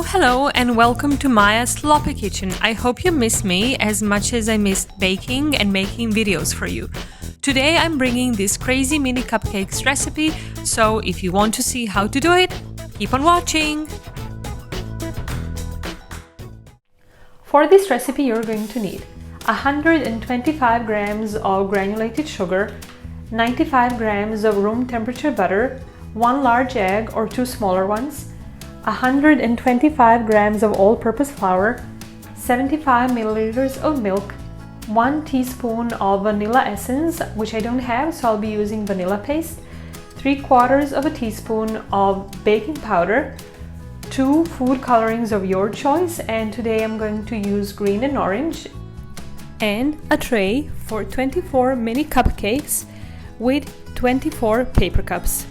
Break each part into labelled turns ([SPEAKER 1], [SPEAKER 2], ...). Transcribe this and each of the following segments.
[SPEAKER 1] Hello, and welcome to Maya's Sloppy Kitchen. I hope you miss me as much as I missed baking and making videos for you. Today I'm bringing this crazy mini cupcakes recipe, so if you want to see how to do it, keep on watching! For this recipe you're going to need 125 grams of granulated sugar, 95 grams of room temperature butter, 1 large egg or 2 smaller ones, 125 grams of all-purpose flour, 75 milliliters of milk, 1 teaspoon of vanilla essence, which I don't have, so I'll be using vanilla paste, 3/4 of a teaspoon of baking powder, 2 food colorings of your choice, and today I'm going to use green and orange, and a tray for 24 mini cupcakes with 24 paper cups.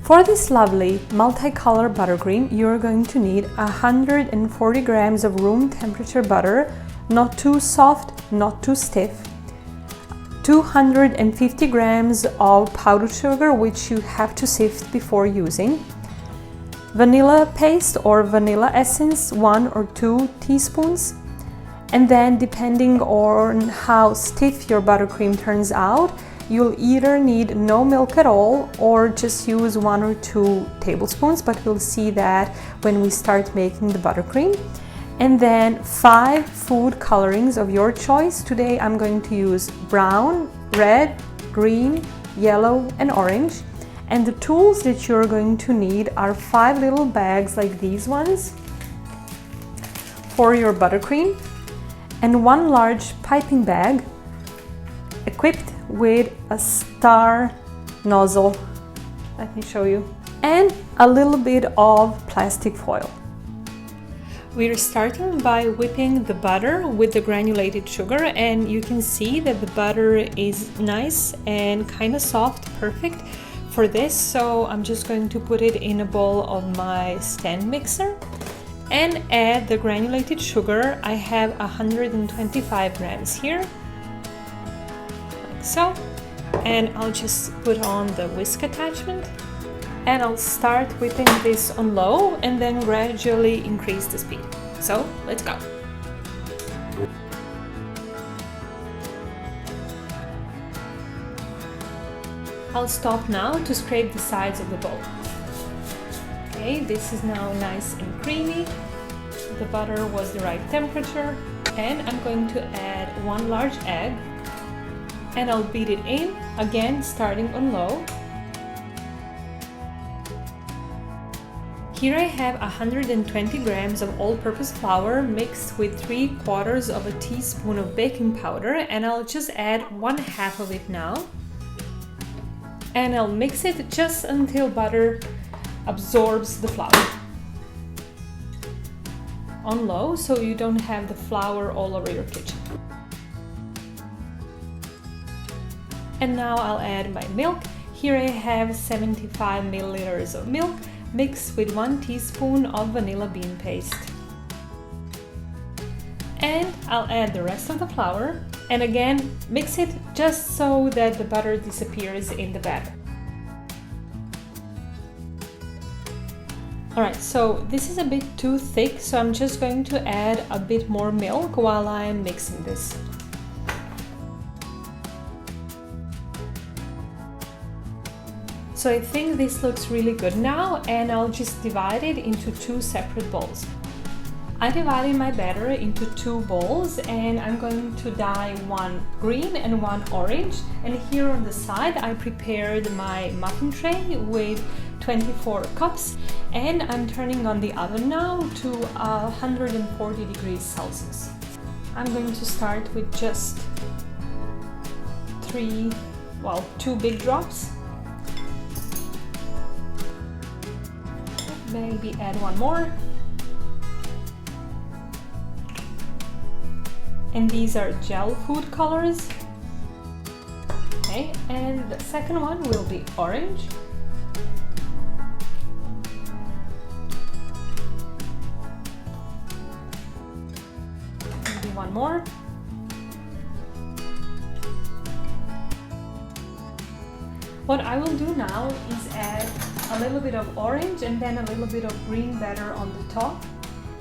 [SPEAKER 1] For this lovely multicolor buttercream, you're going to need 140 grams of room temperature butter, not too soft, not too stiff, 250 grams of powdered sugar, which you have to sift before using, vanilla paste or vanilla essence, 1 or 2 teaspoons, and then depending on how stiff your buttercream turns out, you'll either need no milk at all or just use 1 or 2 tablespoons, but we'll see that when we start making the buttercream. And then 5 food colorings of your choice. Today I'm going to use brown, red, green, yellow, and orange. And the tools that you're going to need are 5 little bags like these ones for your buttercream, and 1 large piping bag equipped with a star nozzle. Let me show you. And a little bit of plastic foil. We're starting by whipping the butter with the granulated sugar, and you can see that the butter is nice and kind of soft, perfect for this. So I'm just going to put it in a bowl of my stand mixer and add the granulated sugar. I have 125 grams here, like so. And I'll just put on the whisk attachment, and I'll start whipping this on low and then gradually increase the speed. So let's go. I'll stop now to scrape the sides of the bowl. Okay, this is now nice and creamy. The butter was the right temperature, and I'm going to add 1 large egg, and I'll beat it in, again starting on low. Here I have 120 grams of all-purpose flour mixed with 3/4 of a teaspoon of baking powder, and I'll just add 1/2 of it now. And I'll mix it just until butter absorbs the flour. On low, so you don't have the flour all over your kitchen. And now I'll add my milk. Here I have 75 milliliters of milk mixed with 1 teaspoon of vanilla bean paste. And I'll add the rest of the flour, and again mix it just so that the butter disappears in the batter. Alright, so this is a bit too thick, so I'm just going to add a bit more milk while I'm mixing this. So I think this looks really good now, and I'll just divide it into 2 separate bowls. I divided my batter into 2 bowls, and I'm going to dye 1 green and 1 orange. And here on the side I prepared my muffin tray with 24 cups, and I'm turning on the oven now to 140 degrees Celsius. I'm going to start with just 2 big drops. Maybe add 1 more. And these are gel food colors. Okay, and the second one will be orange. Maybe 1 more. What I will do now is add a little bit of orange and then a little bit of green batter on the top.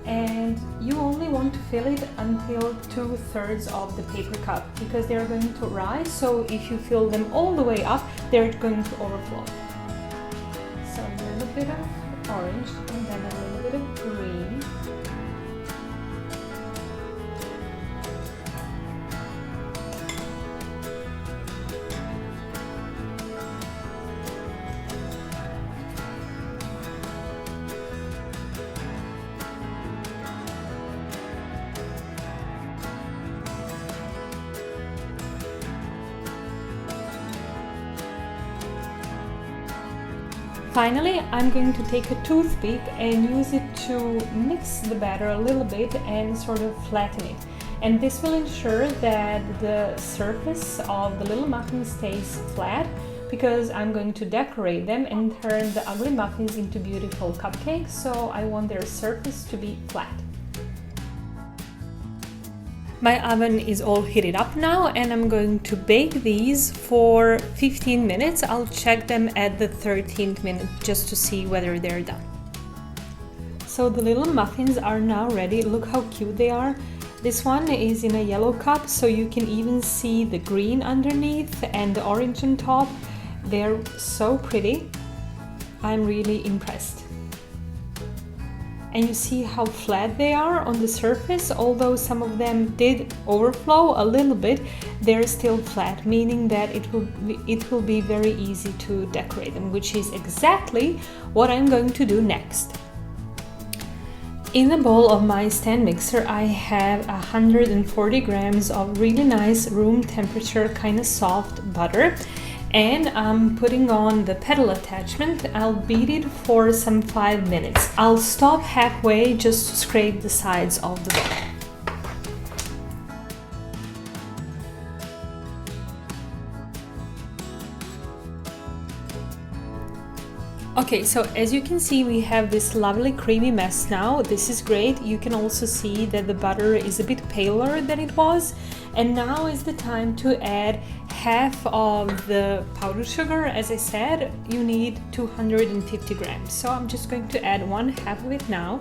[SPEAKER 1] And you only want to fill it until 2/3 of the paper cup because they're going to rise. So if you fill them all the way up, they're going to overflow. So a little bit of orange and then a little bit of green. Finally, I'm going to take a toothpick and use it to mix the batter a little bit and sort of flatten it. And this will ensure that the surface of the little muffin stays flat, because I'm going to decorate them and turn the ugly muffins into beautiful cupcakes, so I want their surface to be flat. My oven is all heated up now and I'm going to bake these for 15 minutes. I'll check them at the 13th minute just to see whether they're done. So the little muffins are now ready. Look how cute they are. This one is in a yellow cup, so you can even see the green underneath and the orange on top. They're so pretty. I'm really impressed. And you see how flat they are on the surface. Although some of them did overflow a little bit, they're still flat, meaning that it will be very easy to decorate them, which is exactly what I'm going to do next. In the bowl of my stand mixer, I have 140 grams of really nice room temperature, kind of soft butter. And I'm putting on the pedal attachment. I'll beat it for some 5 minutes. I'll stop halfway just to scrape the sides of the bowl. Okay, so as you can see, we have this lovely creamy mess now. This is great. You can also see that the butter is a bit paler than it was. And now is the time to add half of the powdered sugar. As I said, you need 250 grams. So I'm just going to add 1/2 of it now.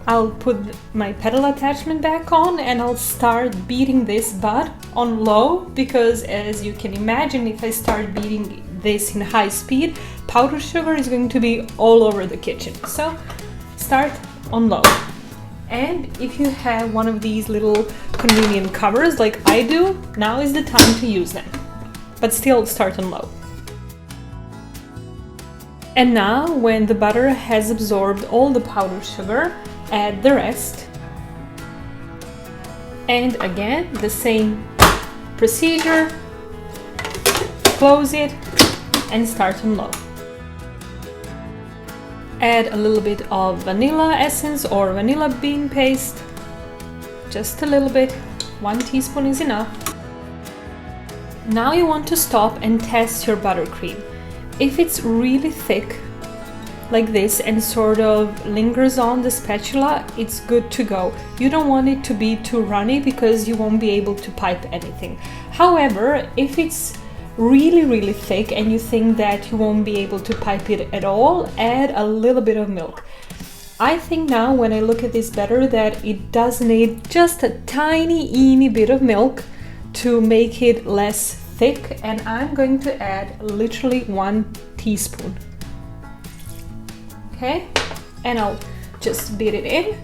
[SPEAKER 1] I'll put my pedal attachment back on and I'll start beating this, but on low, because as you can imagine, if I start beating this in high speed, powdered sugar is going to be all over the kitchen. So start on low. And if you have one of these little convenient covers like I do, now is the time to use them. But still start on low. And now, when the butter has absorbed all the powdered sugar, add the rest. And again, the same procedure. Close it and start on low. Add a little bit of vanilla essence or vanilla bean paste, just a little bit, 1 teaspoon is enough. Now you want to stop and test your buttercream. If it's really thick, like this, and sort of lingers on the spatula, it's good to go. You don't want it to be too runny because you won't be able to pipe anything. However, if it's really thick and you think that you won't be able to pipe it at all, add a little bit of milk. I think now when I look at this batter that it does need just a teeny bit of milk to make it less thick, and I'm going to add literally 1 teaspoon. Okay, and I'll just beat it in.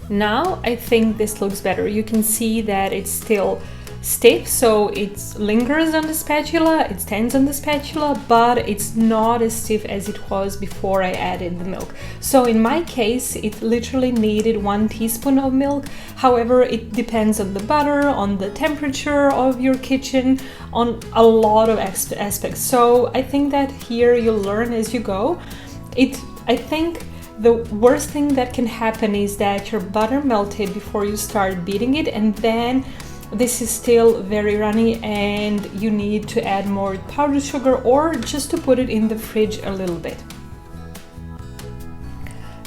[SPEAKER 1] Now I think this looks better. You can see that it's still stiff, so it lingers on the spatula, it stands on the spatula, but it's not as stiff as it was before I added the milk. So in my case, it literally needed 1 teaspoon of milk. However, it depends on the butter, on the temperature of your kitchen, on a lot of aspects. So I think that here you'll learn as you go. I think the worst thing that can happen is that your butter melted before you start beating it, and then this is still very runny and you need to add more powdered sugar or just to put it in the fridge a little bit.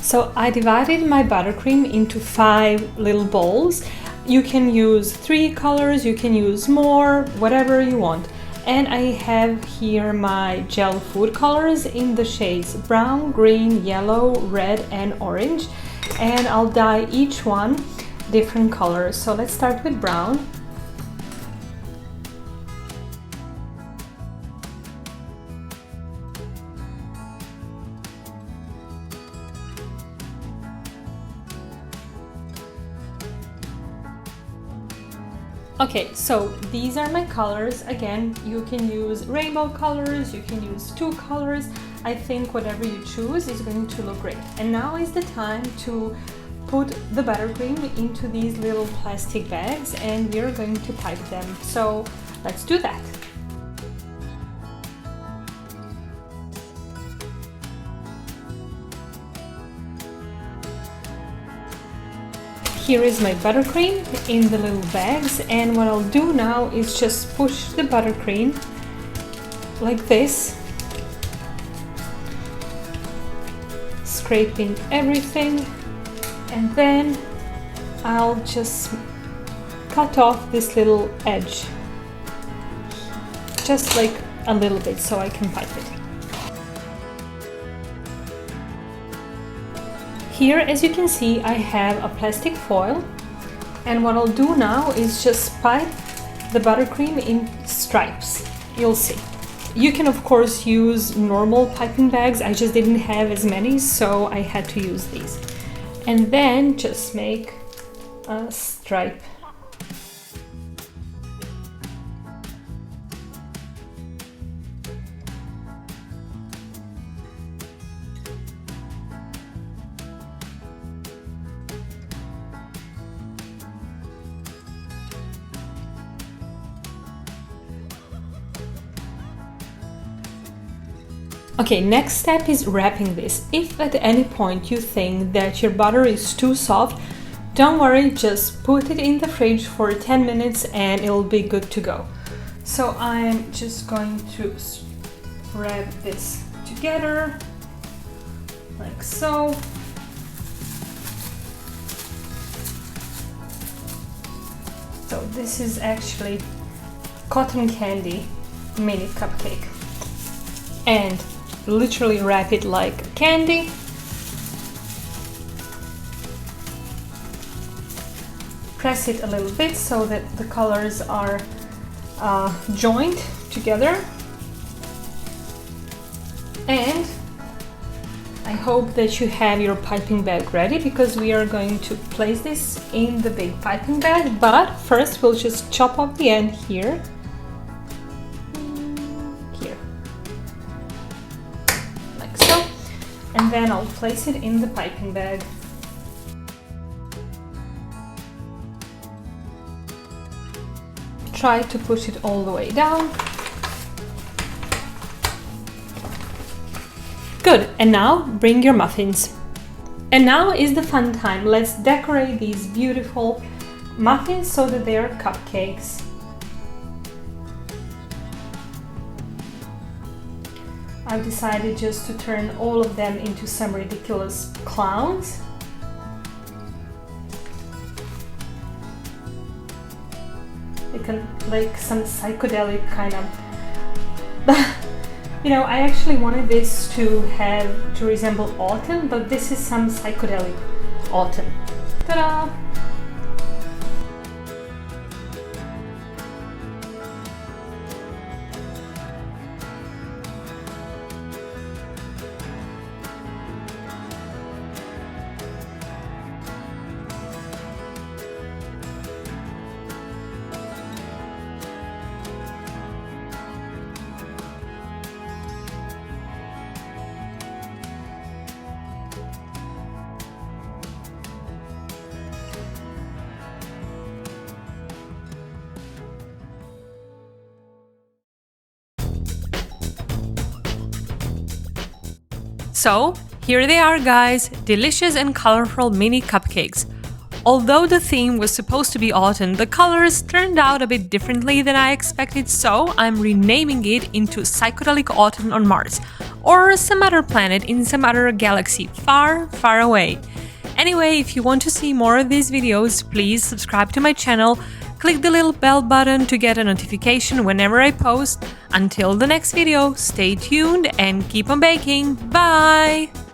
[SPEAKER 1] So I divided my buttercream into 5 little bowls. You can use 3 colors, you can use more, whatever you want. And I have here my gel food colors in the shades brown, green, yellow, red and orange, and I'll dye each one different colors. So let's start with brown. Okay, so these are my colors. Again, you can use rainbow colors, you can use two colors. I think whatever you choose is going to look great. And now is the time to put the buttercream into these little plastic bags, and we're going to pipe them. So let's do that. Here is my buttercream in the little bags, and what I'll do now is just push the buttercream like this, scraping everything, and then I'll just cut off this little edge, just like a little bit, so I can pipe it. Here, as you can see, I have a plastic foil, and what I'll do now is just pipe the buttercream in stripes. You'll see. You can of course use normal piping bags, I just didn't have as many, so I had to use these. And then just make a stripe. Okay, next step is wrapping this. If at any point you think that your butter is too soft, don't worry, just put it in the fridge for 10 minutes and it'll be good to go. So I'm just going to wrap this together, like so. So this is actually cotton candy mini cupcake. And literally wrap it like candy. Press it a little bit so that the colors are joined together. And I hope that you have your piping bag ready, because we are going to place this in the big piping bag. But first we'll just chop off the end here. And then I'll place it in the piping bag. Try to push it all the way down. Good, and now bring your muffins. And now is the fun time. Let's decorate these beautiful muffins so that they are cupcakes. I've decided just to turn all of them into some ridiculous clowns. Like some psychedelic kind of... You know, I actually wanted this to resemble autumn, but this is some psychedelic autumn. Ta-da! So, here they are, guys, delicious and colorful mini cupcakes. Although the theme was supposed to be autumn, the colors turned out a bit differently than I expected, so I'm renaming it into Psychedelic Autumn on Mars, or some other planet in some other galaxy far, far away. Anyway, if you want to see more of these videos, please subscribe to my channel, Click the little bell button to get a notification whenever I post. Until the next video, stay tuned and keep on baking. Bye!